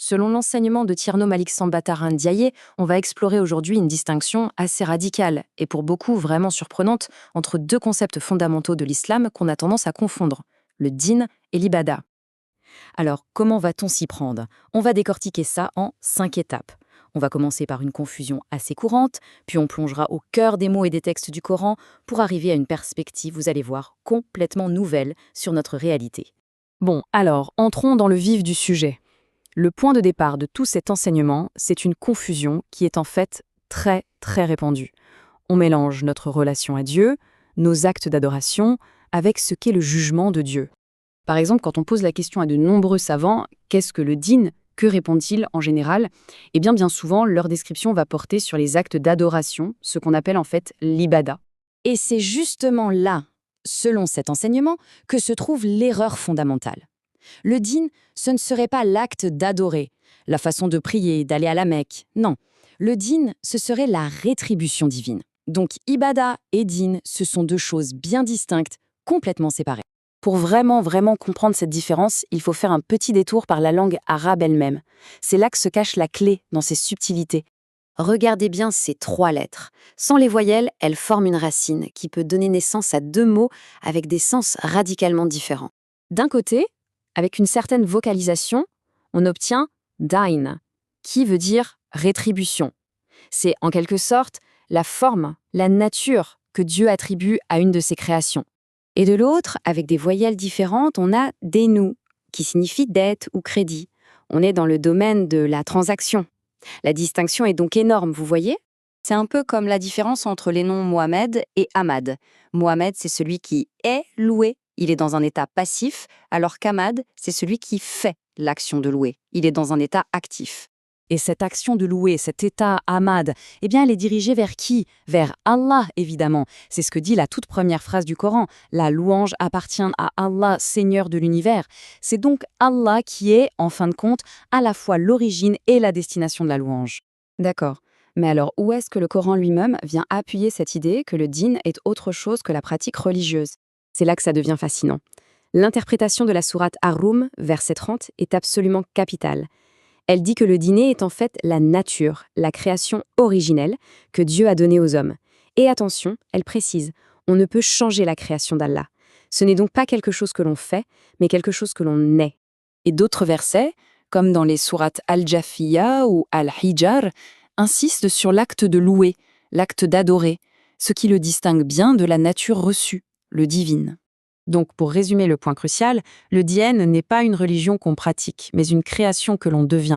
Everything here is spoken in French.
Selon l'enseignement de Tierno Malik Sambataran Ndiaye, on va explorer aujourd'hui une distinction assez radicale, et pour beaucoup vraiment surprenante, entre deux concepts fondamentaux de l'islam qu'on a tendance à confondre, le din et l'ibada. Alors, comment va-t-on s'y prendre? On va décortiquer ça en 5 étapes. On va commencer par une confusion assez courante, puis on plongera au cœur des mots et des textes du Coran pour arriver à une perspective, vous allez voir, complètement nouvelle sur notre réalité. Bon, alors, entrons dans le vif du sujet. Le point de départ de tout cet enseignement, c'est une confusion qui est en fait très, très répandue. On mélange notre relation à Dieu, nos actes d'adoration, avec ce qu'est le jugement de Dieu. Par exemple, quand on pose la question à de nombreux savants, qu'est-ce que le din? Que répondent-ils en général? Eh bien souvent, leur description va porter sur les actes d'adoration, ce qu'on appelle en fait l'ibada. Et c'est justement là, selon cet enseignement, que se trouve l'erreur fondamentale. Le din, ce ne serait pas l'acte d'adorer, la façon de prier, d'aller à la Mecque. Non, le din, ce serait la rétribution divine. Donc ibada et din, ce sont deux choses bien distinctes, complètement séparées. Pour vraiment comprendre cette différence, il faut faire un petit détour par la langue arabe elle-même. C'est là que se cache la clé dans ses subtilités. Regardez bien ces 3 lettres. Sans les voyelles, elles forment une racine qui peut donner naissance à 2 mots avec des sens radicalement différents. D'un côté, avec une certaine vocalisation, on obtient dain, qui veut dire rétribution. C'est en quelque sorte la forme, la nature que Dieu attribue à une de ses créations. Et de l'autre, avec des voyelles différentes, on a denu, qui signifie dette ou crédit. On est dans le domaine de la transaction. La distinction est donc énorme, vous voyez? C'est un peu comme la différence entre les noms Mohamed et Ahmad. Mohamed, c'est celui qui est loué, il est dans un état passif, alors qu'Ahmad, c'est celui qui fait l'action de louer, il est dans un état actif. Et cette action de louer, cet état Ahmad, eh bien, elle est dirigée vers qui? Vers Allah, évidemment. C'est ce que dit la toute première phrase du Coran. La louange appartient à Allah, Seigneur de l'univers. C'est donc Allah qui est, en fin de compte, à la fois l'origine et la destination de la louange. D'accord. Mais alors, où est-ce que le Coran lui-même vient appuyer cette idée que le din est autre chose que la pratique religieuse? C'est là que ça devient fascinant. L'interprétation de la sourate Ar-Rum, verset 30, est absolument capitale. Elle dit que le dîner est en fait la nature, la création originelle que Dieu a donnée aux hommes. Et attention, elle précise, on ne peut changer la création d'Allah. Ce n'est donc pas quelque chose que l'on fait, mais quelque chose que l'on est. Et d'autres versets, comme dans les sourates Al-Jafiya ou Al-Hijr, insistent sur l'acte de louer, l'acte d'adorer, ce qui le distingue bien de la nature reçue, le divine. Donc, pour résumer le point crucial, le Dien n'est pas une religion qu'on pratique, mais une création que l'on devient.